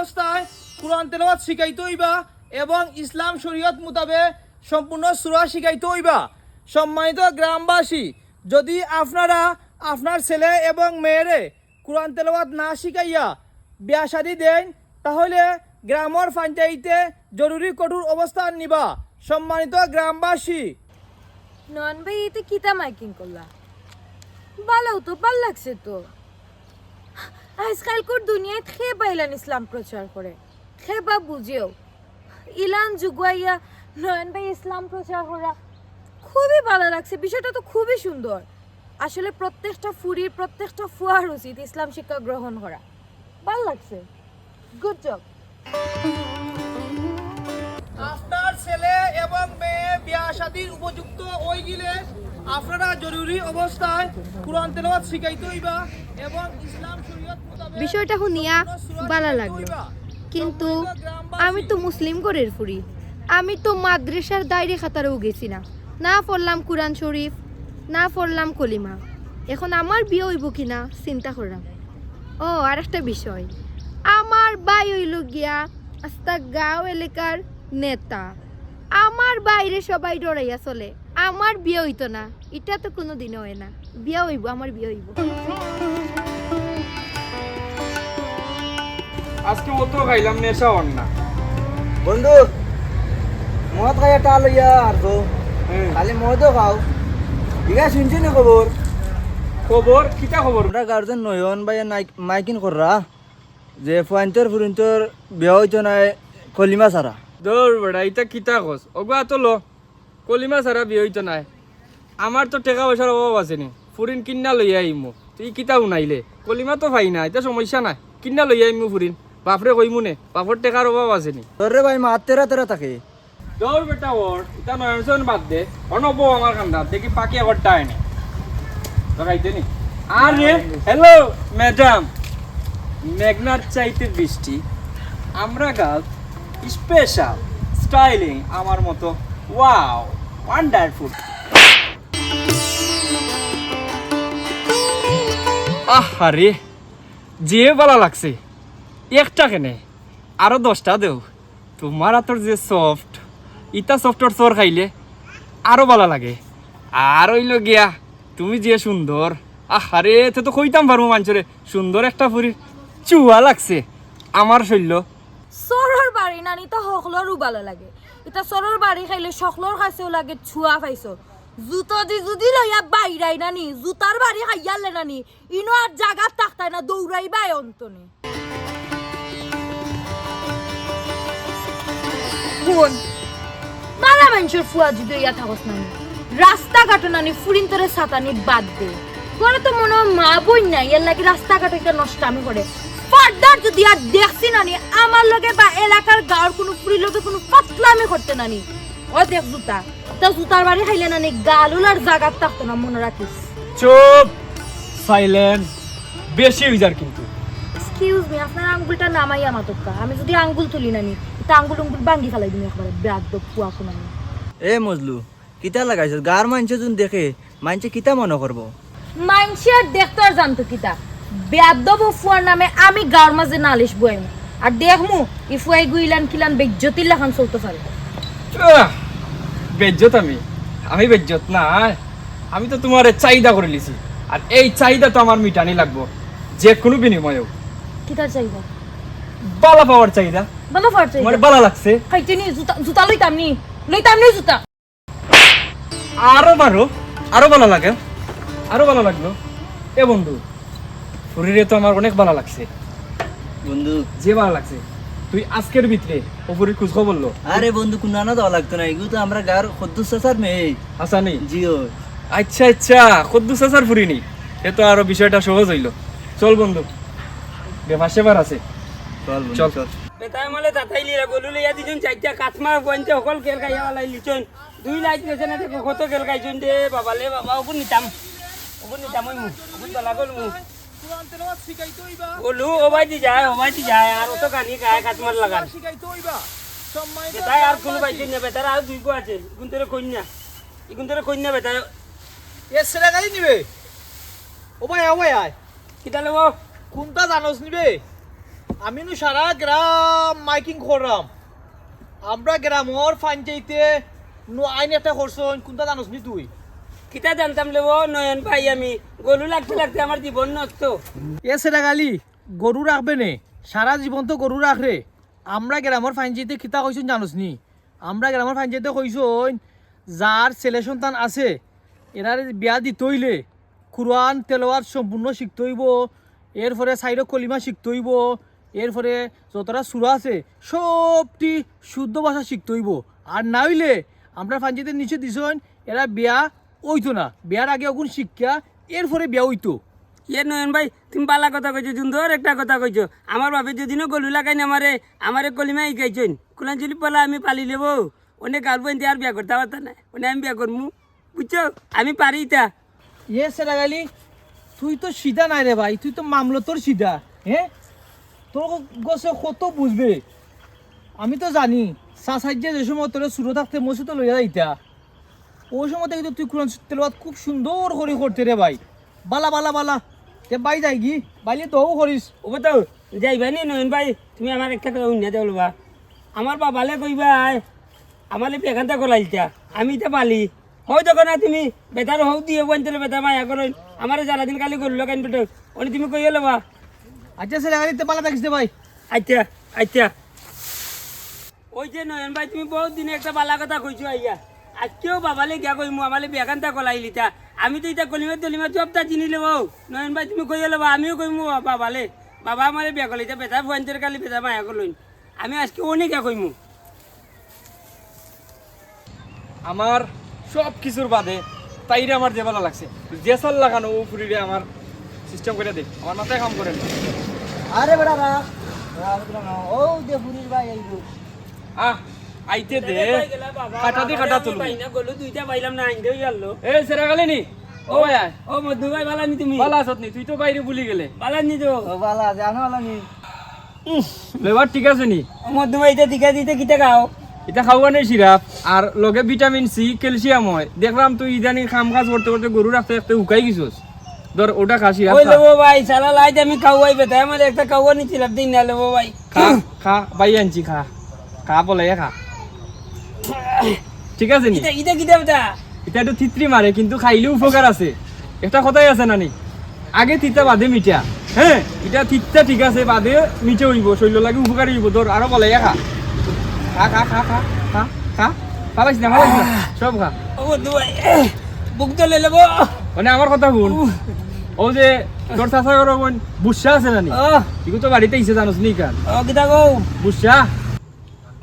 অবস্থায় কোরআন তেলাওয়াত শিখাইতে হইবা এবং ইসলাম শরীয়ত মোতাবেক সম্পূর্ণ সূরা শিখাইতে হইবা। সম্মানিত গ্রামবাসী, যদি আপনারা আপনার ছেলে এবং মেয়েরে কোরআন তেলাওয়াত না শিখাইয়া বিয়া শাদী দেন, তাহলে গ্রামের পঞ্চায়েতে জরুরি কঠোর অবস্থান নিবা। সম্মানিত গ্রামবাসী, নন ভাই এতে কিতা মাইকিং করলা? ভালো তো, ভাল লাগছে তো। আজকালকার দুনিয়ায় খে পাইলান ইসলাম প্রচার করে, খে বা বুঝেও ইলান যুগাইয়া নয়ন ভাই ইসলাম প্রচার করা খুবই ভালো লাগছে। বিষয়টা তো খুবই সুন্দর। আসলে প্রত্যেকটা ফুরির, প্রত্যেকটা ফুয়ার উচিত ইসলাম শিক্ষা গ্রহণ করা। ভাল লাগছে, গুড জব। আপনার ছেলে এবং মেয়ে বিয়া শাদীর উপযুক্ত হয়ে গেলে আপনারা জরুরি অবস্থায় কোরআন তেলাওয়াত শিখাইতে হইবা এবং ইসলাম শরীয়ত মোতাবেক বিষয়টা শুনিয়া ভালো লাগলো, কিন্তু আমি তো মুসলিম ঘরের ফুরি। আমি তো মাদ্রাসার দায়রে খাতারেও গেছি না, না পড়লাম কোরআন শরীফ, না পড়লাম কলিমা। এখন আমার বিয়ে হইব কিনা চিন্তা করলাম। ও আর একটা বিষয়, আমার ভাই হইল গিয়া আস্তা গাঁও এলাকার নেতা। আমার বাইরে সবাই ডরাইয়া চলে, আমার বিয়ে হইতো না। এটা তো কোনো দিনও হয় না। বিয়ে হইব, আমার বিয়ে হইব। আজকে মতো খাইলাম নেশা হন না বন্ধু, মদ খাইয়া টা লইয়া আর তো খালি মদও খাও। ইগা শুনছি না খবর? খবর কিতা খবর? আমরা গার্জেন নয়ন ভাই মাইকিন কররা যে ফুরিন্তর বিয়া হইতো নাই কলিমা সারা। দৌড় বেড়া, এটা কিতা কস? ওগা তো লো কলিমা সারা বিয়ে হইতো নাই। আমার তো টাকা পয়সার অভাব আছে নি, ফুরিন কিন্না লইয়া আইমু। তুই কিতা উনাইলে কলিমা তো পাই না, এটা সমস্যা নাই। কিন্না লইয়া আইমু ফুরিন, বাপরে কইমু নে, বাপর টাকার অভাব আছে নি। তোর রে ভাই মাত তেরা তেরা থাকে। দৌড় বেটা ওর, এটা নয়ন বাদ দে। অনব আমার কান্দা দেখি পাকি ঘরটা আইনি দেখাইতে নি। আরে হ্যালো ম্যাডাম, মেঘনার চাইতে বৃষ্টি, আমরা গাল স্পেশাল স্টাইলিং আমার মতো। Wow, wonderful. আরে যে ভালো লাগছে, একটা কেনে আরো 10টা দেও। তোমার হাতর যে সফট, ইটা সফটর চোর খাইলে আরো ভালো লাগে। আর হইল গিয়া তুমি যে সুন্দর, আরে তো কইতাম পারবো মানুষরে সুন্দর একটা ফুরি চুয়া লাগছে আমার শৈল্য। সরর বাড়ি নানি তো সকলরও ভালো লাগে। এটা সরর বাড়ি খাইলে সকলর কাছেও লাগে ছুয়া পাইছো। জুতো দি যদি লইয়া বাইরাই নানি, জুতার বাড়ি খাইয়ালে নানি ইনো আর জাগাত থাকতাই না, দৌড়াইবাই অন্তনে। কোন মালা মানুষের ফুয়া যদি ইয়া থাকস নানি, রাস্তাঘাটে নানি ফুরিন তোরে সাতানি বাদ দে। তোরা তো মনে হয় মা বই নাই, এর লাগে রাস্তাঘাটে একটা নষ্ট আমি করে। ফার্দার যদি আর দেখছি নানি আমার লগে বা এলাকার গাঁর কোনো ফুরির লগে কোনো পাতলামি করতে নানি, ও দেখ জুতা তা জুতার বাড়ি খাইলে নানি গালুলার জাগাত থাকতো না, মনে রাখিস। চুপ, সাইলেন্ট, বেশি হইজার কিন্তু। এক্সকিউজ মি, আপনার আঙ্গুলটা নামাইয়া মাতকা। আমি যদি আঙ্গুল তুলি নানি তা আঙ্গুল আঙ্গুল ভাঙ্গি ফেলাই দিন একবারে। বেয়াদব ফুয়া কোনানি। এ মজলু, কিতা লাগাইছ? গার মানছে যুন দেখে মানছে কিতা মনে করবো? মানছি আর দেখতো আর জানতো কিতা। বেয়াদব ফুয়ার নামে আমি গাঁর মাঝে নালিশ বইমু আর দেখমু ই ফুয়াই গুইলান কিলান বেজ্জতির লাখান চলতে পারে। বেজ্জত? আমি বেজ্জত না, আমি তো তোমার চাহিদা করে লিছি। আর এই চাহিদা তো আমার মিটানি লাগবো যে কোনো বিনিময়েও। কিতা চাইবা? বালা পাওয়ার চাহিদা। বাবা ফার চাইবা? আমার বালা লাগছে। খাইতে নি জুতা, জুতা লইতাম নি জুতা। আরো বারো, আরো ভালো লাগে, আরো ভালো লাগলো। এ বন্ধু, শরীরে তো আমার অনেক ভালো লাগছে বন্ধু। যে ভালো লাগছে তুই আজকের ভিতরে ওপরের খোঁজ খবর লো। আরে বন্ধু, কুনানা দেওয়া লাগতো না, এগুলো তো আমরা গার খদ্দুস চাচার মেয়ে। আসা নেই? জিও। আচ্ছা আচ্ছা, কদ্দুস আসার ফুরিনি, এ তো আরো বিষয়টা সহজ হইলো। চল বন্ধু, ব্যাপার সেবার আছে। চল চল। চল। বেটাই মলে তাতাইলি রে গলুলে ইয়া দিছুন চাইটা কাচমা গঞ্জে সকল কেল খাইয়া ওলাই লিছুন। দুই লাইট গেছে না দেখো কত কেল খাইছুন দে বাবালে বাবা। ওপর নিতাম ওই মু ওপর তলা গল মু কোরআন তেলাওয়াত শিখাইতে হইবা, গলু ওবাই দি যায় আর অত কানি গায়ে কাচমার লাগান শিখাইতে হইবা। সম্মানিত বেটাই আর কোনো পাইছেন না। বেটার আর দুই গো আছে, ইগুন তোরে কন্যা বেটাই এ ছেলে গাড়ি নিবে। ও ভাই আয় কিতা লব কোনটা জানোস নিবে? আমি নু সারা গ্রাম মাইকিং করলাম আমরা গ্রামর পঞ্চায়েতে আইন একটা করছন কোনটা জানোস নি তুই কিতা জানতাম লেব নয়ন ভাই আমি গরু লাগতে লাগতে আমার জীবন নষ্ট এ সেটা গালি গরু রাখবে নে সারা জীবন তো গরু রাখরে আমরা গ্রামের পঞ্চায়েতে কিতা কইছন জানোস নি আমরা গ্রামের পঞ্চায়েতে কইছন যার ছেলে সন্তান আছে এনার বিয়া দিতে হইলে কুরআন তেলাওয়াত সম্পূর্ণ শিখতে হইব এরপরে সাইড কলিমা শিখতে হইব এরপরে যতটা সূরা আছে সবটি শুদ্ধ ভাষা শিখতে হইব আর না হইলে আমরা পঞ্চায়েতের নিচে দিছন এরা বিয়া হইতো না বিয়ার আগে ওগুন শিক্ষা এরপরে বিয়া হইতো ইয়ে নয়ন ভাই তুমি পালা কথা কইছো সুন্দর একটা কথা কইছো আমার বাপে যদিনও গলু লাগাই না আমারে কলিমা শিখাইছেন কুলান চুলি পালা আমি পালি নেবো অনেক গালবো এনতে আর বিয়া করতে পারতাম না অনেক আমি বিয়া করবো বুঝছো আমি পারি তা ইয়ে সেটা গালি তুই তো সিধা নাই রে ভাই তুই তো মামলো তোর সিধা হ্যাঁ তোর গছে কত বুঝবে আমি তো জানি সাসাজ্যে যে সময় তোর সুরো থাকতে মসজিদ লইয়া যাইতা ওই সময় কিন্তু তুই কোরআন তেলাওয়াত খুব সুন্দর করে করতে রে ভাই বালা বালা বালা তে বাই যাই কি বাইলে তোও করিস ও তো যাইবা নি নয়ন ভাই তুমি আমার একটা কথা উন্না দেওয়া বলবা আমার বাবালে কইবা আমালে বেখানটা করাইতা আমি তো পালি হয়তো না তুমি বেটার হও দিয়ে বলতে বেটা মায়া করেন আমার যারা দিন কালি করলো কেন বেটো ওনি তুমি কইয়া লবা আচ্ছা সেটা গাড়িতে পালা থাকিস দে ভাই আচ্ছা আচ্ছা ওই যে নয়ন ভাই তুমি বহুত দিনে একটা বালা কথা কইছো আইয়া আজকেও বাবালে গিয়া কইমু আমালে বেখানটা কলাইলিতা আমি তো এটা কলিমা তলিমা সবটা চিনি লব নয়ন ভাই তুমি কইয়া লবা আমিও কইমু বাবালে বাবা আমারে বিয়া কলাইতা বেটা ফোনতের কালি বেটা মায়া করলইন আমি আজকে অনেক গিয়া কইমু আমার সব কিছুর বাদে তাইরে আমার যে ভালো লাগছে যে সাল লাগানো ও ফুরিরে আমার সিস্টেম করে দে আমার মাথায় কাম করে না। আরে বেটা রাখ ও যে বুড়ির ভাই আইলো আহ আইতে দে কাটা দি কাটা তুলবো বাইনা গলু দুইটা পাইলাম না আইন দেই গেল এ সেরা গেলে নি ও ভাই ও মধু ভাই বালা নি তুমি ভালো আছত নি তুই তো বাইরে ভুলি গেলে বালা নি তো ও বালা জানো আলা নি লেবার ঠিক আছে নি ও মধু ভাই এটা দিকা দিতে কিটা খাও এটা খাওয়ানোর সিরাপ আর লগে ভিটামিন সি ক্যালসিয়াম হয় দেখলাম তুই ইদানিং কাম কাজ করতে করতে গরু রাখতে রাখতে উকাই গেছিস ধর ওটা খা সিরাপ ওই লবো ভাই সালা লাইতে আমি খাওয়াই বেটা আমার একটা খাওয়া নিছিলাম দিন না লবো ভাই খা খা বাই আনছি খা খা বলে খা ঠিক আছে নি এটা এটা কিটা বেটা এটা একটু থিত্রি মারে কিন্তু খাইলে উপকার আছে একটা কথাই আছে নানি আগে তিতা বাদে মিঠা হ্যাঁ এটা তিতা ঠিক আছে বাদে মিঠে হইব শরীর লাগে উপকারী হইব ধর আরো বলে খা খা খা খা খা খা খা পালাইস না সব খা ও মধু ভাই বুক তো লে লবো মানে আমার কথা শুন ও যে তোর চাষা করো বোন বুসা আছে নানি ও ইগো তো বাড়িতে ইসে জানোস নি কান ও কিটা গো বুসা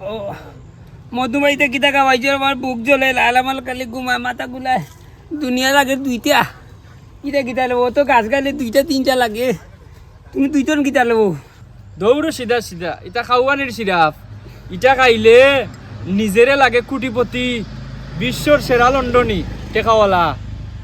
ও মধু ভাই তো কিটা খাওয়াইছে আমার বুক জ্বলে লালামাল কালি ঘুমা মাথা গুলায় দুনিয়া লাগে দুইটা কিটা কিটা লবো তো গাছ গালে দুইটা তিনটা লাগে তুমি দুইজন কিটা লবো দৌড়ো সিধা সিধা এটা খাওয়ানির সিরাপ ইটা খাইলে নিজেরে লাগে কোটিপতি বিশ্বর সেরা লন্ডনী টেকাওয়ালা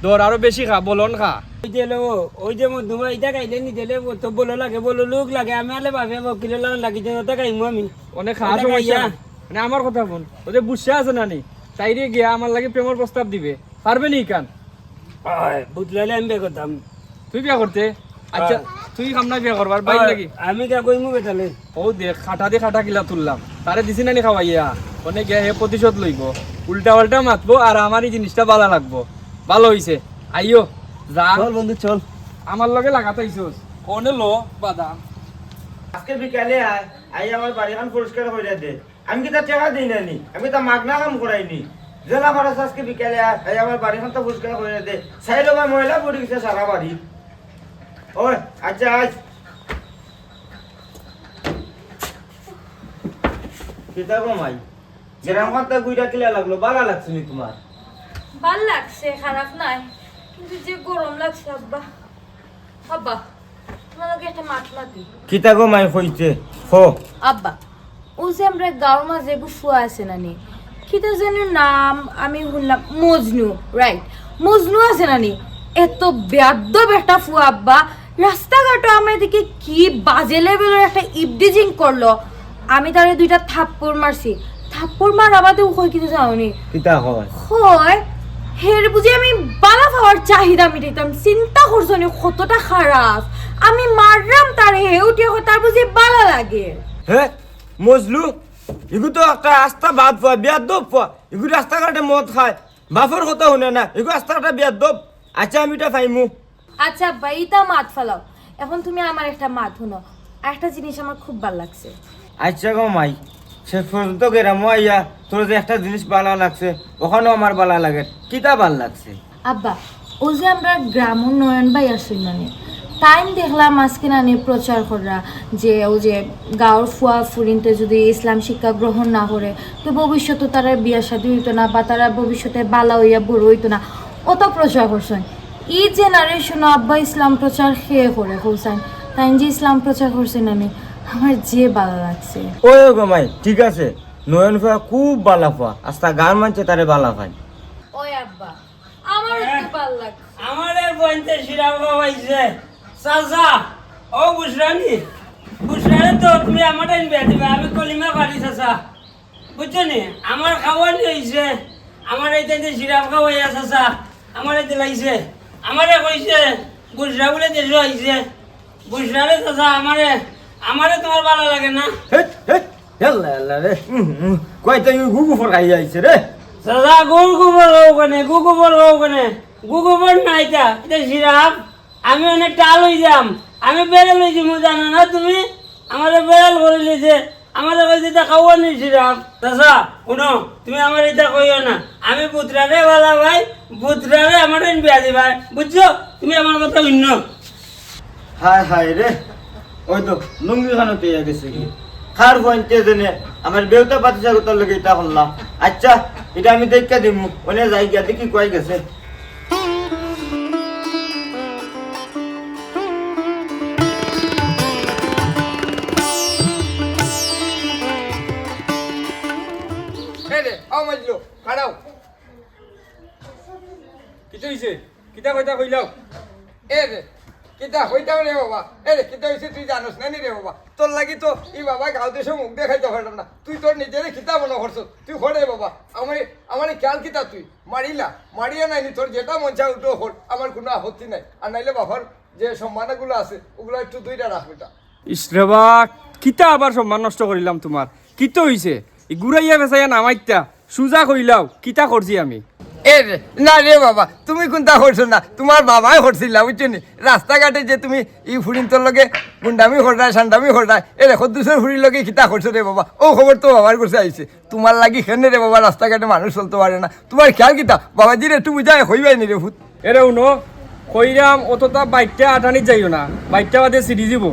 ধর আরো বেশি খা বলন খা ওই যে লবো ওই যে মধু ভাই এটা খাইলে নিতেলে তো বলো লাগে বলো লোক লাগে আমি আলে ভাবে বকিল লাগিছে ওটা খাইমু আমি অনেক খাওয়া এটা সমস্যা খাইয়া। মানে আমার কথা বল ও যে বুসা আছে নানি তাইরে গিয়া আমার লাগে প্রেমের প্রস্তাব দিবে পারবে নি কান বুঝলালে আমি বিয়ে করতাম তুই বিয়া করতে আচ্ছা তুই কামনা বিয়া করবার বাইর লাগি আমি কে কইমু বেটালে ও দেখ খাটা দিয়ে খাটা কিলা তুললাম তারে দিছি নানি খাওয়াইয়া অনেক গিয়া হে প্রতিশোধ লইব উল্টা পাল্টা মাতবো আর আমার এই জিনিসটা ভালো লাগবো ভালো হইছে আইও যা চল বন্ধু চল আমার লগে লাগাতে আইছস কোনে লো বাদাম আজকে বিকালে আই আমার বাড়িখান পরিষ্কার করে দে আমি কি তা টাকা দিই না নি আমি তা মাগনা কাম করাইনি জেলা খরচ আজকে বিকালে আই আমার বাড়িখান তো পরিষ্কার করে দে সাইড বা ময়লা পড়ে গেছে সারা বাড়ি ওই আচ্ছা আজ কিতা কমাই গ্রাম খাতা গুইটা কিলা লাগলো ভালো লাগছে নি তোমার ভাল লাগছে খারাপ নাই কিন্তু যে গরম লাগছে আব্বা আব্বা তোমাকে একটা মাছ মাতি কিতা কমাই হইছে হো আব্বা ও যে আমরা গাঁওর মাঝে ফুয়া আছে নানি কিতা জানি নাম আমি শুনলাম মজনু রাইট মজনু আছে নানি এত বেয়াদব একটা ফুয়া আব্বা রাস্তাঘাটে আমার দিকে কি বাজে লেভেলের একটা ইবডিজিং করলো আমি তারে দুইটা থাপ্পড় মারছি থাপ্পড় মার আবাদে কই কিছু যাওনি কিতা হয় হয় হের বুঝি আমি বালা পাওয়ার চাহিদা মিটাইতাম, চিন্তা করছো নি কতটা খারাপ। আমি মারলাম তারে, হে উঠিয়ে তার বুঝি বালা লাগে। হে মজলু, এগু তো একটা রাস্তা বাদ পা বিয়ার দোপ পা, এগু রাস্তাঘাটে মদ খায়, বাপর কথা শুনে না, এগু রাস্তাঘাটে বিয়ার দোপ। আচ্ছা আমি এটা পাইমু। আচ্ছা আব্বা, ইটা মাত ফেলাও। এখন তুমি আমার একটা মাত শুনো, একটা জিনিস আমার খুব ভালো লাগছে। আচ্ছা গো মাই, শেষ পর্যন্ত গেরাম আইয়া তোর যে একটা জিনিস ভালো লাগছে, ওখানেও আমার ভালো লাগে। কিটা ভাল লাগছে? আব্বা, ও যে আমরা গ্রাম উন্নয়ন ভাই আসল মানে টাইম দেখলাম আজকে নানি প্রচার করা যে ও যে গাঁৱৰ ফুয়া ফুরিনতে যদি ইসলাম শিক্ষা গ্রহণ না করে তো ভবিষ্যতে তারা বিয়া শাদী হইতো না, বা তারা ভবিষ্যতে বালা হইয়া বড় হইতো না। অত প্রচার করছেন ই জেনারেশন আব্বা ইসলাম প্রচার খেয়ে করে হোসাইন, তাই যে ইসলাম প্রচার করছে নানি আমার যে ভালো লাগছে। ওই গো মাই, ঠিক আছে, নয়ন ফুয়া খুব বালা ফুয়া, আস্তা গান মানছে তারে বালা পাই। ওই আব্বা আমার খুব ভালো লাগছে। আমার বইতে শিরাম খাওয়াইছে চাচা। ও বুঝরানি, বুঝরানি তো তুমি আমার বিয়া দিবে, আমি কলিমা পারি চাচা, বুঝছো নি? আমার খাওয়ানি হয়েছে, আমার এই শিরাম খাওয়াইয়া চাচা, আমার দিলাইছে, আমারে কইছে বুঝরা বলে দেশ হয়েছে, বুঝরারে চাচা। আমারে তোমার ভালো লাগে না হেট হেট হেল্লা হেল্লা রে, কই তাই গুগু ফরকাই আইছে রে। চাচা? গুড় গোবর হও কেনে, গু গোবর হও কেনে? গু গোবর না, এটা এটা শিরাম। আমি অনেক টাল হয়ে যাম, আমি বেড়াল হয়ে যাবো, জানো না তুমি? আমাদের বেড়াল করে লিছে, আমাদের কাছে এটা খাওয়া নেই শিরাম। চাচা শুনো, তুমি আমার এটা কইও না, আমি পুত্রারে ভালো ভাই, পুত্রারে আমার বিয়া দিবা, বুঝছো? তুমি আমার কথা শুন। হায় হায় রে, ওই তো লুঙ্গি খানো পেয়ে গেছে কি খার পয়েন্টে জেনে আমার বেউটা পাতিসা করতে লাগে এটা করলাম। আচ্ছা এটা আমি দেখা দিমু, ওনে যাই গিয়া দেখি কই গেছে। কিতা হইছে? কিতা কইতা কইলাও? এ রে কিতা হইতাম রে বাবা, এ রে কিতা হইছে তুই জানোস না নি রে বাবা? তোর লাগি তো ই বাবা গাঁও দেশে মুখ দেখাইতে পারলাম না, তুই তোর নিজেরে কিতা মনে করছ? তুই হরে বাবা, আমার খেয়াল কিতা তুই মারিলা, মারিয়া নাইনি, তোর যেটা মন চায় উঠো হর, আমার কোনো আপত্তি নাই। আর নাইলে বাবার যে সম্মানগুলো আছে ওগুলো একটু দুইটা রাখবে। ইসরেবা, কিতা আবার সম্মান নষ্ট করিলাম তোমার? কিতা হইছে? ই গুড়াইয়া বেচাইয়া নামাইতা সুজা কইলাও, কিতা করছি আমি? এ রে না রে বাবা, তুমি কোনটা করছো না, তোমার বাবাই করছিলা, বুঝছো নি? রাস্তাঘাটে যে তুমি ই ফুরিন তোর লগে গুন্ডামি হরডায় সান্ডামি হরডায়, এ রে খদ্দুসের ফুরির লগে কিতা করছো রে বাবা? ও খবর তো বাবার কাছে আইছে, তোমার লাগি খেনে রে বাবা রাস্তাঘাটে মানুষ চলতে পারে না। তোমার খেয়াল কিতা বাবাজির একটু বুঝায় হইবাই নি রে ভূত। এরে উনো কইরাম অতটা বাইকটা আটানি যাইও না, বাইকটা বাদে সিঁড়ি যাব।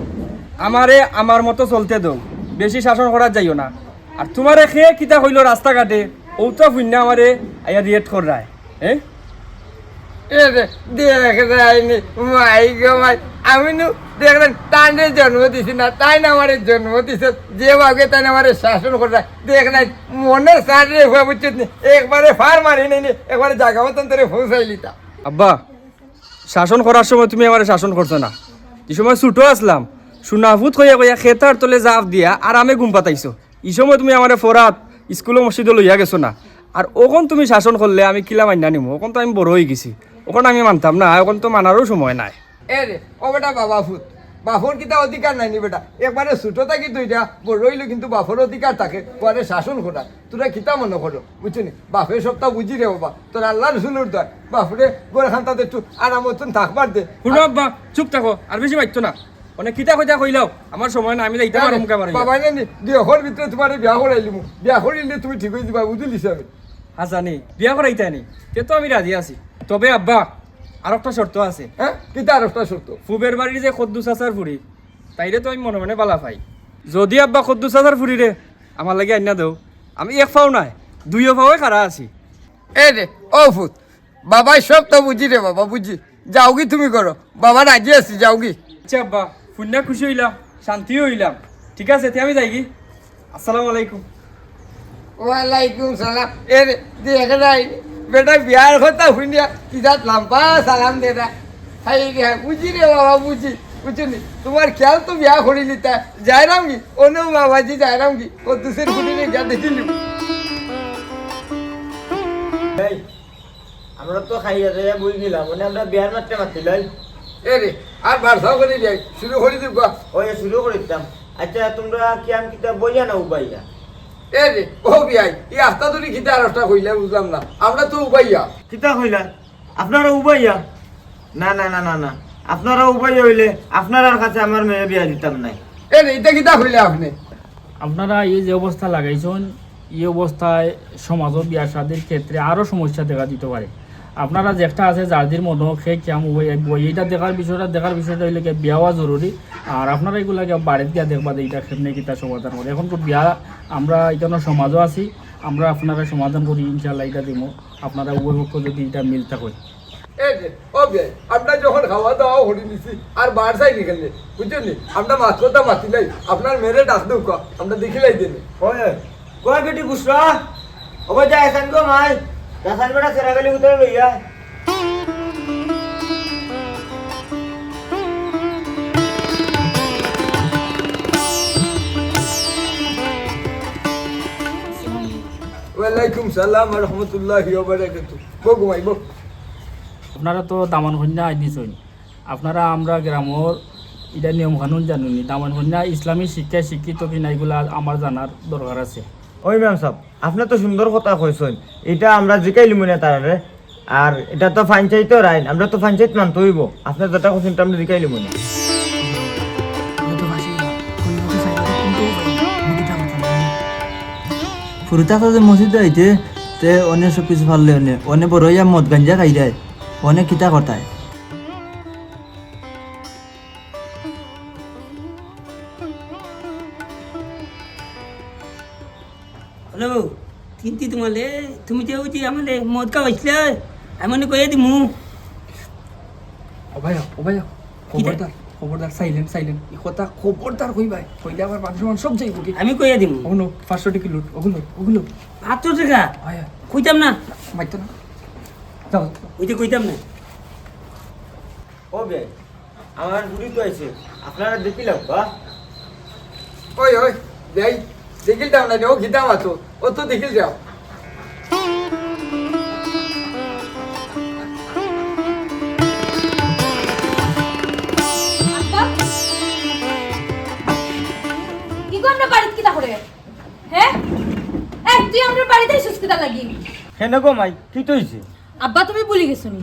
আমারে আমার মতো চলতে দাও, বেশি শাসন করা যাইও না। আর তোমারে খেয়ে কিতা হইল রাস্তাঘাটে, ওটা ফুন্না আমারে আইয়া রিয়েক্ট কর রায়। হ্যাঁ এ রে দেখ রাইনি মাই গো মাই, আমি নু দেখলেন টানের জন্ম দিছি না, তাই না আমার জন্ম দিছে, যে ভাবে তাই না আমার শাসন করে দেখ নাই মনে সারে হয়ে বুঝছিস নি, একবারে ফার মারি নি, একবারে জায়গা মতন তোরে পৌঁছাইলি তা। আব্বা, শাসন করার সময় তুমি আমার শাসন করছো না। এই সময় ছুটো আসলাম, সুনাফুত কইয়া কইয়া খেতার তলে জাফ দিয়া আর আমি ঘুম পাতাইছো। এই সময় তুমি আমার ফরাত স্কুল মসজিদে লইয়া গেছো না। আর ওখন তুমি শাসন করলে আমি কিলা মান্না নিমো? ওখন তো আমি বড় হয়ে গেছি, ওখন আমি মানতাম না, ওখন তো মানারও সময় নাই। এ রে ও বেটা বাবা ফুট, বাফর কিতা অধিকার নাই নি বেটা, একবারে ছোট থাকি তুইটা বড় হইলো কিন্তু বাফর অধিকার থাকে পরে শাসন করা। তোরা কিতা মনে করো বুঝছো নি? বাপের সপ্তাহ বুঝি রে বাবা, তোর আল্লাহ রসুলোর দয়, বাপরে গোড়া খান তাদের একটু আরাম মতন থাকবার দে। শুনো আব্বা, চুপ থাকো, আর বেশি বাইতো না। অনেক কিতা কইতা কইলাও, আমার সময় না, আমি যাইতে পারবো মুখে বাবা জানি বিয়াহর ভিতরে তোমার বিয়া করাইলিমু, বিয়া করিলে তুমি ঠিক হয়ে দিবা, বুঝলিস? আমি হাসানি বিয়া করাইতে আনি, তে তো আমি রাজি আছি। তবে আব্বা আর একটা শর্ত আছে। হ্যাঁ কিতা আর একটা শর্ত? ফুবের বাড়ির যে খদ্দুস আচার ফুরি, তাইরে তো আমি মনে মনে বালা পাই। যদি আব্বা খদ্দুস আচার ফুরি রে আমার লাগে আইনা দেও, আমি এক পাও নাই দুইও পাওয়াই খারা আছি। এ রে ও ফুট, বাবাই সব তো বুঝি রে বাবা, বুঝি। যাওগি তুমি করো, বাবা রাজি আছি, যাওগি। আচ্ছা আব্বা, পুণ্যা খুশি হইলাম, শান্তিও হইলাম। ঠিক আছে, তে আমি যাই কি। আসসালামু আলাইকুম। ওয়ালাইকুম সালাম। এ রে দেখ নাই বেটা বিয়ার কথা শুনিয়া কিতা লাম্পা সালাম দে রা, হাই রে বুঝি রে বাবা, বুঝি। বুঝলি তোমার খেয়াল তো বিয়া করিলি, তা যাইরাম কি অন্য বাবাজি যাইরাম কি ও দুসের ফুটিলে গিয়া দেখিলি। আমরা তো খাইয়া যাইয়া বই গেলাম মানে আমরা বিয়ার মারতে মারছিলাই এ রে আর বারসাও করে যাই শুরু করে দিব ওই শুরু করে দিতাম আচ্ছা তোমরা কি আমি কিতা বইয়া না উবাইয়া এ রে ও বিয়াই এই আস্তা ধরে খিতা আরটা কইলে বুঝলাম না আমরা তো উবাইয়া কিতা কইলা আপনারা উবাইয়া না না না না না আপনারা উবাইয়া হইলে আপনার কাছে আমার মেয়ে বিয়া দিতাম নাই এ রে এটা কিতা কইলে আপনি আপনারা এই যে অবস্থা লাগাইছেন এই অবস্থায় সমাজ ও বিয়া শাদীর ক্ষেত্রে আরও সমস্যা দেখা দিতে পারে। আপনারা যেটা আছে জার্দির মনো সে কেমন এইটা দেখার বিষয়টা হইলে বিয়া হওয়া জরুরি। আর আপনারা এগুলাকে বাড়িতে গিয়া দেখবা যে এইটা কেমনে কিতা সমাধান করে। এখন তো বিয়া আমরা এখানে সমাজও আছি, আমরা আপনারা সমাধান করি ইনশাল্লাহ এটা দিব। আপনারা উভয় পক্ষ যদি এটা মিল থাকে। এই যে ও বিয়াই আপনার যখন খাওয়া দাওয়া হরি নিছি আর বার চাই নিখেলে বুঝছেন নি আমরা মাছ কথা মাতিলাই আপনার মেরে ডাক দেব আমরা দেখিলাই দিন ওই কই বেটি বুসরা ওবা যায় সান গো মাই দাসান বেটা সেরা গলি উতরে লইয়া ওয়ালাইকুম সালাম ওয়া রাহমাতুল্লাহি ওয়া বারাকাতুহু বউ ঘুমাই বউ আপনারা তো দামান কন্যা আইনিছেন, আপনারা আমরা গ্রামের এটা নিয়ম কানুন জানুনি। দামান কন্যা ইসলামী শিক্ষায় শিক্ষিত কিনা এগুলা আমার জানার দরকার আছে। ওই ম্যাম সাহেব আপনি তো সুন্দর কথা কইছেন এটা আমরা জিকাইলি মনে তারে আর এটা তো পঞ্চায়েতের আইন আমরা তো পঞ্চায়েত মানতে হইব আপনি যেটা কইছেন আমরা জিকাইলি মনে ফুরুতা যে মসজিদে আইতে তে অনেক সব কিছু ভালো অনেক বড় হইয়া মদ গাঞ্জা খাই দেয় অনেক কিতা করতায়। হ্যালো কিন্তু তোমালে তুমি যে ওই যে আমাদের মদ খাওয়াইছিলে আমি মনে কয়ে দিমু ও ভাইয়া খবরদার খবরদার সাইলেন্ট এই কথা খবরদার কইবাই কইলে আবার মানুষ সব যাইব কি। আমি কয়ে দিমু ওগুলো 500 টাকা লুট ওগুলো 500 টাকা ভাইয়া কইতাম না মাইতো না যাও ওই যে কইতাম না ও বে আমার বুড়ি তো আইছে আপনারা দেখিলাম বা ওই ওই যাই দেখিল দাও না ও খিদা মাতো ও তো দেখিল যাও কি গো আমরা বাড়িতে কিতা করে হ্যাঁ এই তুই আমরা বাড়িতে এসেছিস কিতা লাগি হেন গো মাই কি তো হইছে আব্বা তুমি ভুলি গেছো নি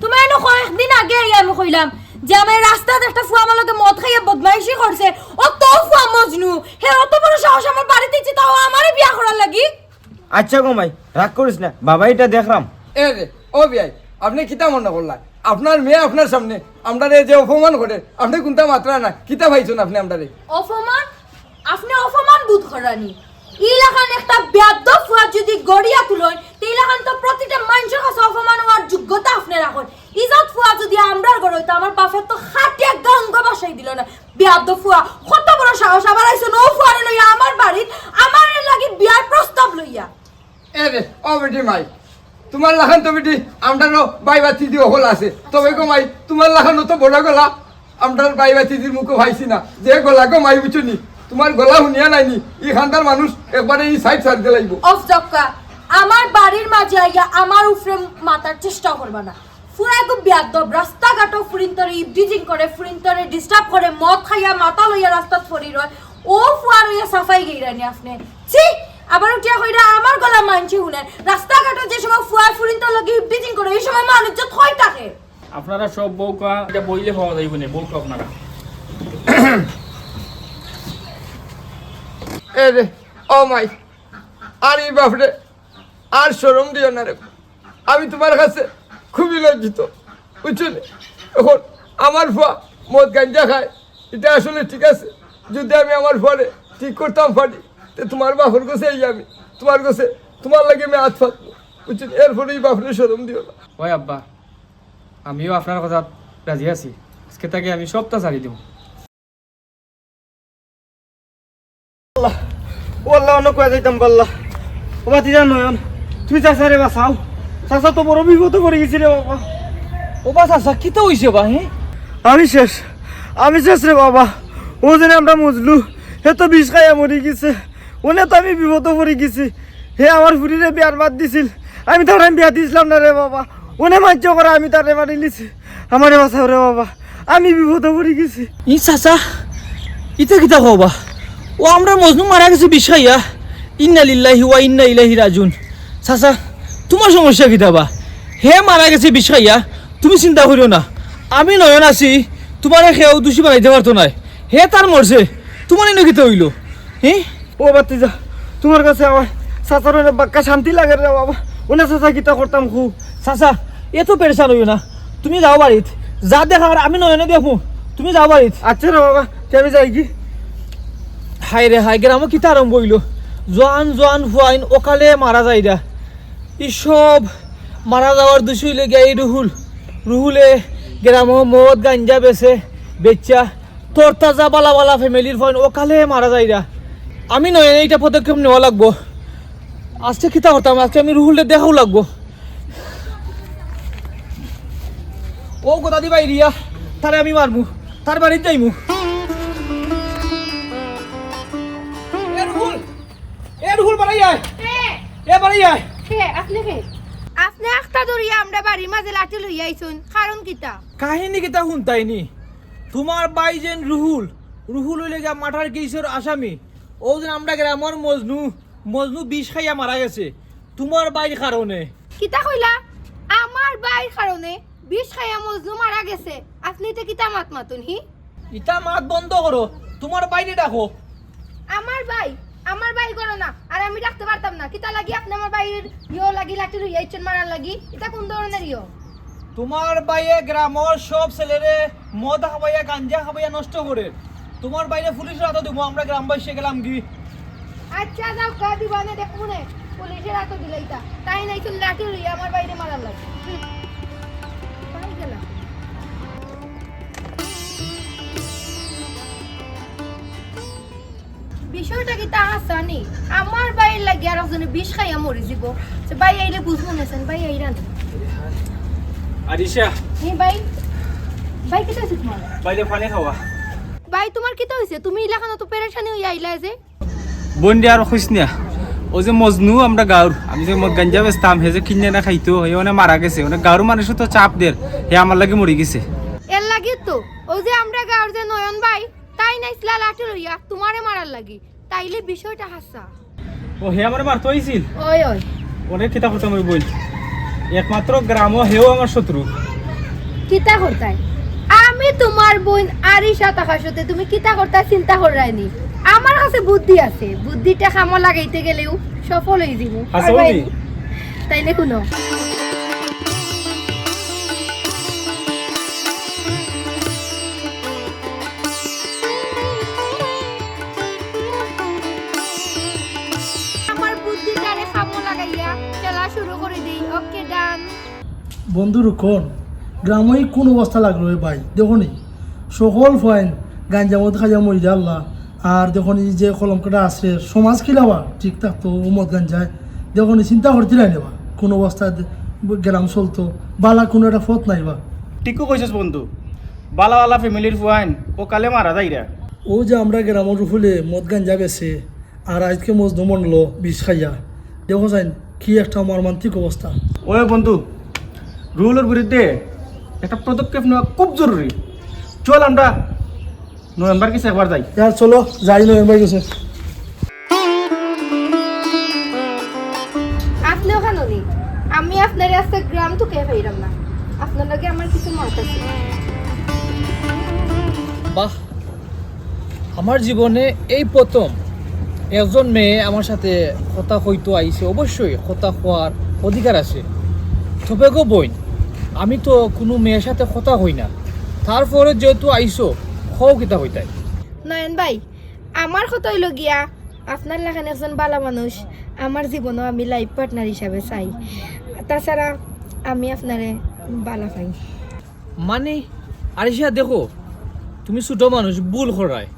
তুমি এনে কয়েকদিন আগে আমি কইলাম যে আমার রাস্তাতে একটা ফুয়া মালকে মদ খাইয়ে বদমাইশি করছে ও তো ফুয়া মজনু হে অত বড় সাহস আমার বাড়িতে ইচ্ছে তাও আমারই বিয়া করার লাগি আচ্ছা গো মাই রাগ করিস না বাবা এটা দেখলাম এ রে ও বিয়াই আপনি কিতা মনে করলেন আপনার মেয়ে আপনার সামনে আমরা যে অপমান করে আপনি কোনটা মাত্রা না কিতা ভাইছেন আপনি আমরা অপমান আপনি অপমান বোধ করানি ইলাকান একটা বেয়াদব ফুয়া যদি গড়িয়া তুলন তে ইলাকান তো প্রতিটা মানুষের কাছে অপমান হওয়ার যোগ্যতা আপনি রাখুন ইজত ফুয়া যদি আমরার গড় হইতো আমার বাপের তো খাটিয়া গঙ্গ বাসাই দিল না বেয়াদব ফুয়া কত বড় সাহস আবার আইছো নো ফুয়ারে লইয়া আমার বাড়িত আমার লাগি বিয়ার প্রস্তাব লইয়া এ রে ও বেটি মাই তোমার লাখান তো বেটি আমরারও বাই বাতি দিয়ে হল আছে তবে গো মাই তোমার লাখানো তো বড় গলা আমরার বাই বাতি দির মুখে ভাইছি না যে গলা গো মাই বুঝুনি তোমার গলা শুনিয়া নাইনি ই খানদার মানুষ একবারে এই সাইড সাইড দিয়ে লাগবো অফ জক্কা আমার বাড়ির মাঝে আইয়া আমার উপরে মাতার চেষ্টা করবা না ফুয়া গো বেয়াদব রাস্তাঘাট ফুরিন্তরে ইবডিজিং করে ফুরিন্তরে ডিস্টার্ব করে মদ খাইয়া মাথা লইয়া রাস্তাত পড়ি রয় ও ফুয়া লইয়া সাফাই গইরানি আপনি ছি আবার উঠিয়া কইরা আমার গলা মানছি শুনেন রাস্তাঘাটে যে সময় ফুয়া ফুরিন্তর লগে ইবডিজিং করে এই সময় মানুষ যত হয় থাকে আপনারা সব বউকা এটা বইলে পাওয়া যাইব না বউকা আপনারা এ রে ও মাই আর এই বাপরে আর শরম দিও না রে আমি তোমার কাছে খুবই লজ্জিত বুঝছেন এখন আমার ফুয়া মদ গাঞ্জা খায় এটা আসলে ঠিক আছে যদি আমি আমার ফুয়ারে ঠিক করতাম ফাটি তো তোমার বাপের কাছে এই আমি তোমার কাছে তোমার লাগে আমি হাত ফাটবো বুঝছেন এরপরে এই বাপরে শরম দিও না ওই আব্বা আমিও আপনার কথা রাজি আছি আজকে তাকে আমি সবটা ছাড়ি দেব। ও আল্লাহ অন্য কয়ে যাইতাম বললা ও বাতি জান নয়ন তুই চাষা রে বাসাও চাষা তো বড় বিপদ করে গেছি রে বাবা ও বা চাচা কি তো হইছে বা হে আমি শেষ রে বাবা ও যেন আমরা মজলু হে তো বিষ খাইয়া মরি গেছে ওনে তো আমি বিপদ পড়ে গেছি হে আমার ফুরিরে বিয়ার বাদ দিছিল আমি তো বিয়া দিছিলাম না রে বাবা ও ওনে মাঞ্চ করে আমি তারে মারি লিছি আমারে বাঁচাও রে বাবা আমি বিপদে পড়ে গেছি ই চাচা ইতা কিতা কবা ও আমরা মজনু মারা গেছে বিষাইয়া ইন্না লিল্লাহি ওয়া ইন্না ইলাইহি রাজিউন চাচা তোমার সমস্যা কিতা বা হে মারা গেছে বিষাইয়া তুমি চিন্তা করিও না আমি নয়ন আছি তোমার সেও দোষী বানাইতে পারতো নাই হে তার মরছে তোমার এনে কিতা হইল হ্যাঁ ও বাতিজা তোমার কাছে আমার চাচার অনেক বাক্কা শান্তি লাগে রে বাবা ওনে চাচা কিতা করতাম খুব চাচা এত পেরেশান হইও না তুমি যাও বাড়িত যা দেখার আমি নয়নে দেখো তুমি যাও বাড়িত আচ্ছা রে বাবা আমি যাই কি হাই রে হাই গ্রামে কিতা আরম্ভ হইল জোয়ান জোয়ান ফুয়াইন ওকালে মারা যায় দা এসব মারা যাওয়ার দোষী হইলে গিয়ে এই রুহুলে গ্রাম মদ গাঞ্জা বেচা তোর তাজা বালা বালা ফ্যামিলির ফোন ওকালে মারা যায় দা আমি নয় এইটা পদক্ষেপ নেওয়া লাগবো আজকে কিতা করতাম আজকে আমি রুহুলে দেখাও লাগবো ও কথা দিবা রিয়া তারে আমি মারমু তার বাড়িতে যাইমু রুহুল বাড়াই আয় এ বাড়াই আয় আপনি একটা ধরিয়া আমরা বাড়ির মাঝে লাঠি লইয়া আইছুন কারণ কিতা কাহিনী কিতা শুনতাইনি তোমার বাইজেন রুহুল হইলে গা মাঠার কেসের আসামি ও যেন আমরা গ্রামের মজনু বিষ খাইয়া মারা গেছে তোমার বাইর কারণে কিতা কইলা আমার বাইর কারণে বিষ খাইয়া মজনু মারা গেছে আপনি তো কিতা মাতুন হি ইটা মাত বন্ধ করো তোমার বাইরে ডাকো আমার ভাই করো না আর আমি রাখতে পারতাম না কিতা লাগি আপনি আমার ভাইয়ের লাগি লাঠি লইয়া ইচ্ছেন মারার লাগি এটা কোন ধরনের তোমার বাইয়ে গ্রামের সব ছেলেরে মদ খাবাইয়া গাঞ্জা খাবাইয়া নষ্ট করে তোমার বাইরে পুলিশের হাতে দিব আমরা গ্রামবাসী গেলাম কি আচ্ছা যাও কা দিবানে দেখো নে পুলিশের হাতে দিলাইতা তাই নাই তো লাঠি লইয়া আমার বাইরে মারার লাগি তাই গেলা বিষয়টা কি তা আসানি আমার বাইরে লাগি আর একজনে বিষ খাইয়া মরি যাব সে ভাই আইলে বুঝবো নেছেন ভাই আইরান আরিশা ভাই কিতা হইছে তোমার বাইরে পানি খাওয়া ভাই তোমার কিতা হইছে তুমি ইলাখানো তো পেরেশানি হইয়া আইলা যে বন্ডি আর খুশ না ও যে মজনু আমরা গাঁর আমি যে মদ গাঞ্জা বেচতাম হে যে কিনে না খাইতো হে মানে মারা গেছে মানে গাঁর মানুষ তো চাপ দের হে আমার লাগে মরে গেছে এর লাগি তো ও যে আমরা গাঁর যে নয়ন ভাই তাই নাইছিলা লাঠি লইয়া তোমারে মারার লাগি তাইলে বিষয়টা হাসা ও হে আমার মারতে হইছিল ওই অনেক কিতা করতাম ওই বল একমাত্র গ্রাম হেও আমার শত্রু কিতা করতাই আমি তোমার বোন আরিশা তাকার সাথে তুমি কিতা করতা চিন্তা করাইনি আমার কাছে বুদ্ধি আছে বুদ্ধিটা কামো লাগাইতে গেলেও সফল হয়ে যাব আচ্ছা বলি তাইলে শুনো আমার বুদ্ধিটারে কামো লাগাইয়া খেলা শুরু করে দেই ওকে ডান বন্ধুর কোন গ্রামে কোন অবস্থা লাগলো ভাই দেখুন সকল ফাইন গাঞ্জা মদ খাইয়া মরি যা আল্লাহ আর দেখুন যে কলমকাটা আছে সমাজ খিলাবা ঠিক থাকতো মদ গাঞ্জায় দেখুন চিন্তা করছিলাই নেবা কোন অবস্থায় গ্রাম চলতো বালা কোনো একটা পথ নাই বা ঠিকও কইছস বন্ধু বালা বালা ফ্যামিলির ফুয়াইন ও কালে মারা যাইরা ও যে আমরা গ্রামের রুফুলে মদ গাঞ্জা বেছে আর আজকে মজনু মনলো বিষ খাইয়া দেখো যাইন কি একটা মর্মান্তিক অবস্থা ওই বন্ধু রুলের বিরুদ্ধে একটা পদক্ষেপ নেওয়া খুব জরুরি চল আমরা নভেম্বর কিছু একবার যাই यार চলো যাই নয় ভাই গেছে আপনি ওখানে নেই আমি আপনার আজকে গ্রাম তো কে পাইলাম না আপনার লাগে আমার কিছু মত আছে বাহ আমার জীবনে এই প্রথম একজন মেয়ে আমার সাথে কথা হইতো আইছে অবশ্যই কথা হওয়ার অধিকার আছে তবে গো বোন আমি তো কোনো মেয়ের সাথে কথা হই না তারপরে যেহেতু আইসো হও কিতা হইতাই নয়ন ভাই আমার কথা হইল গিয়া আপনার লাগান একজন বালা মানুষ আমার জীবনও আমি লাইফ পার্টনার হিসাবে চাই তাছাড়া আমি আপনারে বালা পাই মানে আরিশা দেখো তুমি ছোট মানুষ ভুল করায়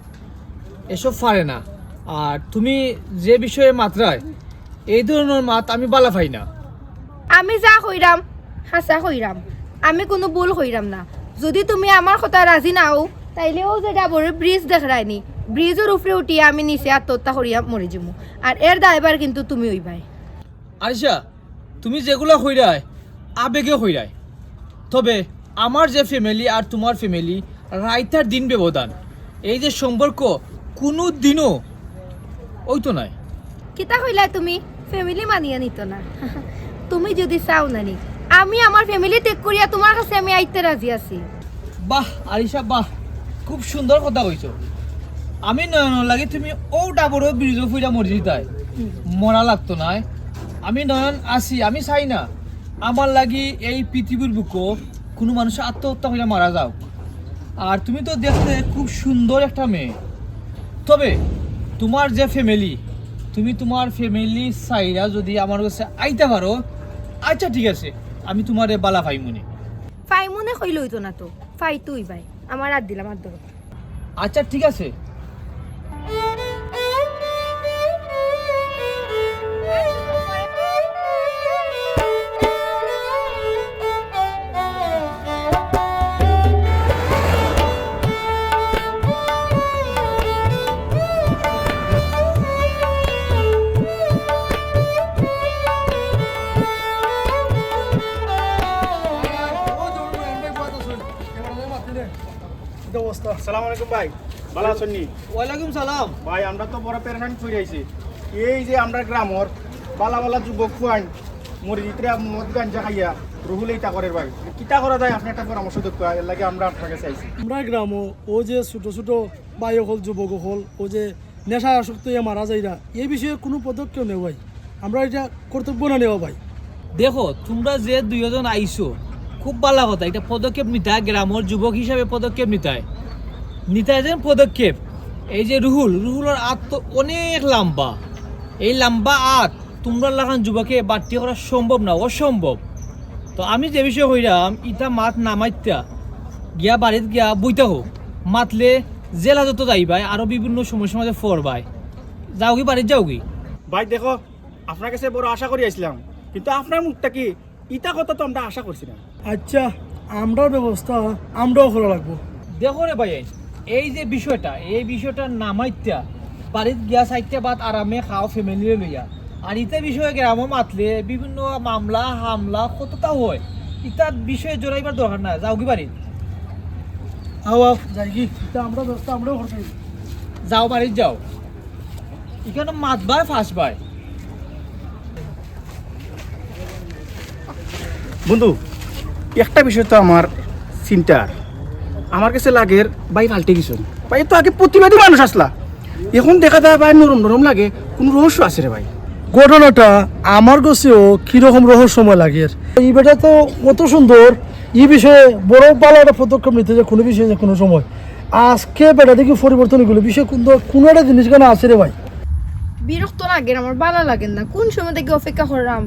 এসব পারে না আর তুমি যে বিষয়ে মাত্রায় এই ধরনের মাত আমি বালা পাই না আমি যা কইরাম হাসা কইরাম আমি কোনো ভুল কইরাম না যদি তুমি আমার কথা রাজি নাও তাইলেও যে ডাবর ব্রিজ দেখায়নি ব্রিজের উপরে উঠিয়ে আমি নিচে আত্মহত্যা করিয়া মরে যাবো আর এর দায়বার কিন্তু তুমি ওই ভাই আরিশা তুমি যেগুলো হইরায় আবেগে হইরায়। তবে আমার যে ফ্যামিলি আর তোমার ফ্যামিলি রাইতার দিন ব্যবধান, এই যে সম্পর্ক কোনো দিনও ওই তো নয়। কিতা কইলা তুমি ফ্যামিলি মানিয়া নিত না? তুমি যদি চাও নানি আমি আমার ফ্যামিলি ত্যাগ করিয়া তোমার কাছে আমি আইতে রাজি আছি। বাহ আরিশা বাহ, খুব সুন্দর কথা কইছো। আমি নয়ন লাগে তুমি ও ডাবর ব্রিজ ফুইরা মরি তাই মরা লাগতো না। আমি নয়ন আসি, আমি চাই না আমার লাগি এই পৃথিবীর বুকো কোনো মানুষ আত্মহত্যা হইয়া মারা যাও। আর তুমি তো দেখতে খুব সুন্দর একটা মেয়ে। তবে তোমার যে ফ্যামিলি, তুমি তোমার ফ্যামিলি চাইরা যদি আমার কাছে আইতে পারো, আচ্ছা ঠিক আছে, আমি তোমারে বালা ভাইমুনি। ফাই মনে কইল হইতো না তো, ফাই তুই ভাই আমার আর দিলাম আর ধরো। আচ্ছা ঠিক আছে। আসসালামু আলাইকুম ভাই, ভালো আছেন নি? ওয়ালাইকুম সালাম। ভাই আমরা তো বড় পেরেশান করে আইছি। এই যে আমরা গ্রামর বালা বালা যুবক ফুয়ান মরিদিতে মদ গাঞ্জা খাইয়া রহুল এইটা করে ভাই, কিতা করা যায় আপনি একটা পরামর্শ দেখতে, এর লাগে আমরা আপনার কাছে আইছি। আমরা গ্রামও ও যে ছোট ছোট ভাই হল যুবক হল ও যে নেশায় আসক্ত হয়ে মারা যায়রা, এই বিষয়ে কোনো পদক্ষেপ নেই ভাই। আমরা এটা কর্তব্য না নেওয়া ভাই। দেখো তোমরা যে দুইজন আইছো খুব ভালো কথা, এটা পদক্ষেপ নিতায় গ্রামের যুবক হিসাবে পদক্ষেপ নিতায় যেন পদক্ষেপ। এই যে রুহুলের আত তো অনেক লম্বা, এই লম্বা আত তোমরা লাগান যুবকে বাড়তি করা সম্ভব না, অসম্ভব। তো আমি যে বিষয় হইলাম ইটা মাত নামাইতা গিয়া বাড়িতে গিয়া বইতে হোক, মাতলে জেল হাজত যাইবাই, আরও বিভিন্ন সমস্যার মাঝে ফরবাই। যাও কি বাড়িতে যাও কি? ভাই দেখো আপনার কাছে বড় আশা করে আইছিলাম, কিন্তু আপনার মুখটা কি ইটা কথা তো আমরা আশা করছি না। আচ্ছা আমরার ব্যবস্থা আমরাও করা লাগবো। দেখো রে ভাই, এই যে বিষয়টা, এই বিষয়টা নামাইতা বাড়িতে গিয়া সাইতে বাদ আরামে খাও ফ্যামিলিরে লইয়া। আর ইটা বিষয়ে গ্রামে মাতলে বিভিন্ন মামলা হামলা কতটা হয়, ইটার বিষয়ে জড়াইবার দরকার না। যাও কি বাড়িতে? আও যাই কি তা আমরা ব্যবস্থা আমরাও করতে পারি। যাও বাড়িতে যাও, এখানে মাতবাই ফাঁসবাই। বন্ধু একটা বিষয় তো আমার চিন্তার, আমার কাছে লাগের ভাই পাল্টে গেছেন। ভাই তো আগে প্রতিবাদী মানুষ আসলা, এখন দেখা যায় ভাই নরম নরম লাগে, কোন রহস্য আছে রে ভাই? ঘটনাটা আমার কাছেও কিরকম রহস্যময় লাগে। এই বেটা তো কত সুন্দর, এই বিষয়ে বড় ভালো একটা পদক্ষেপ নিতে যে কোনো বিষয়ে যে কোনো সময় আজকে বেটা দেখি পরিবর্তন এগুলো বিষয়ে কোনো একটা জিনিস কেন আছে রে ভাই। বিরক্ত লাগে আমার, ভালো লাগে না। কোন সময় থেকে অপেক্ষা করলাম,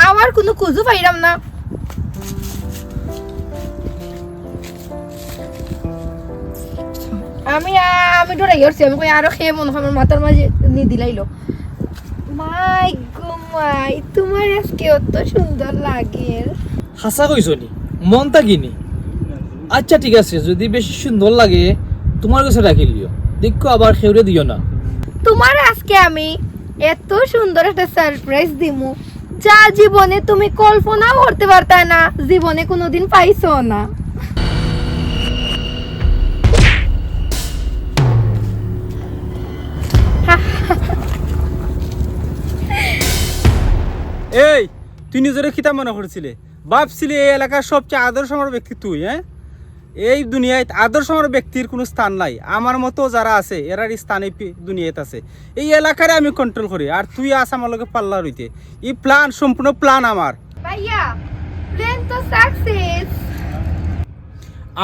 আমার কোনো খুঁজও পাইলাম না। আমি আমি ডরাই গেছি, আমি কই আরো খেয়ে মনে হয় আমার মাথার মাঝে নি দিলাইলো। মাই গো মাই, তোমার আজকে অত সুন্দর লাগে। হাসা কইছো নি, মন থাকিনি। আচ্ছা ঠিক আছে, যদি বেশি সুন্দর লাগে তোমার কাছে রাখি লিও, দেখো আবার খেউরে দিও না। তোমার আজকে আমি এত সুন্দর একটা সারপ্রাইজ দিমু যা জীবনে তুমি কল্পনাও করতে পারতা না, জীবনে কোনোদিন পাইছো না। এই তুই নিজের খিতা মনে করছিলে, ভাবছিলি এই এলাকার সবচেয়ে আদর্শময় ব্যক্তি তুই? হ্যাঁ, এই দুনিয়ায় আদর্শময় ব্যক্তির কোনো স্থান নাই। আমার মতো যারা আছে এরার স্থান এই দুনিয়াতে আছে। এই এলাকারে আমি কন্ট্রোল করি, আর তুই আস আমার লগে পাল্লা রইতে। এই প্ল্যান সম্পূর্ণ প্ল্যান আমার। ভাইয়া প্ল্যান তো সাকসেস।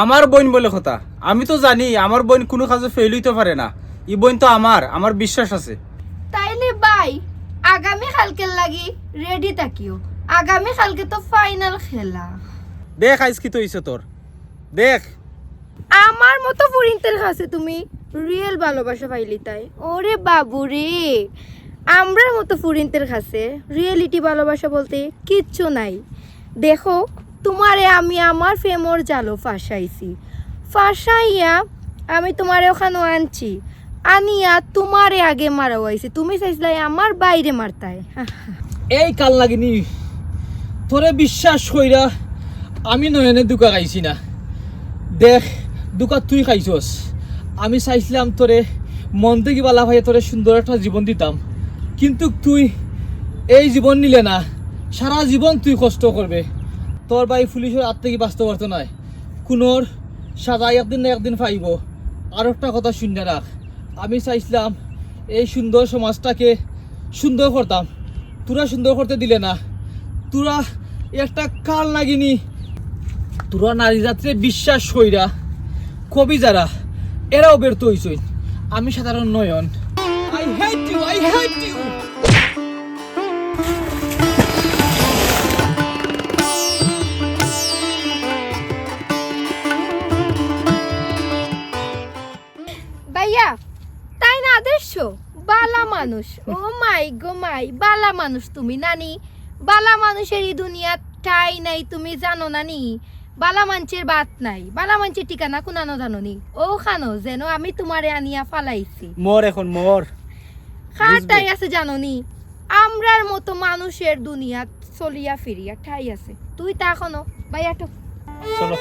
আমার বোন বলে কথা, আমি তো জানি আমার বোন কোনো কাজে ফেল হইতে পারে না। এই বোন তো আমার বিশ্বাস আছে। তাইলে ভাই আগামী কালকে লাগি রেডি থাকিও, আগামী কালকে তো ফাইনাল খেলা। দেখ আইস কি তো হইছে তোর, দেখ। আমার মতো ফরিন্তের কাছে তুমি রিয়েল ভালোবাসা পাইলি তাই? ওরে বাবু রে, আমরার মতো ফরিন্তের কাছে রিয়েলিটি ভালোবাসা বলতে কিচ্ছু নাই। দেখো তোমারে আমি আমার ফেমর জালো ফাঁসাইয়া আমি তোমারে ওখানে আনছি, আনিয়া তোমারে আগে মারাও আইছি। তুমি চাইছিলাই আমার বাইরে মারতাই। এই কাল লাগিনি তোরে বিশ্বাস কইরা আমি নয়নে দুকা খাইছি না। দেখ দুকা তুই খাইছস। আমি চাইছিলাম তোরে মন থেকে বালা ভাই তোরে সুন্দর একটা জীবন দিতাম, কিন্তু তুই এই জীবন নিলে না, সারা জীবন তুই কষ্ট করবে। তোর ভাই পুলিশের হাত থেকে বাঁচতে পারতো নয়, কোনোর সাজাই একদিন না একদিন পাইব। আর একটা কথা শুনে রাখ, আমি চাইছিলাম এই সুন্দর সমাজটাকে সুন্দর করতাম, তোরা সুন্দর করতে দিলে না। তোরা একটা কাল লাগিনি, তোরা নারী জাতিরে বিশ্বাস কইরা কবি যারা এরাও ব্যর্থ হইছই। আমি সাধারণ Nayan. I hate you, I hate you. ভাইয়া তাই না আদর্শ বালা মানুষ। ও মাই গো মাই, বালা মানুষ তুমি নানি। বালা মানুষের এই দুনিয়া ঠাই নাই, তুমি জানো নানি? বালা মানছের বাত নাই, বালা মানছের ঠিকানা কোনানো জানো নি? ও খানো যেন আমি তোমারে আনিয়া ফালাইছি। মোর এখন মোর খাটাই আছে জানো নি? আমরার মতো মানুষের দুনিয়া চলিয়া ফিরিয়া ঠাই আছে। তুই তা এখনো ভাইয়া তো চলো।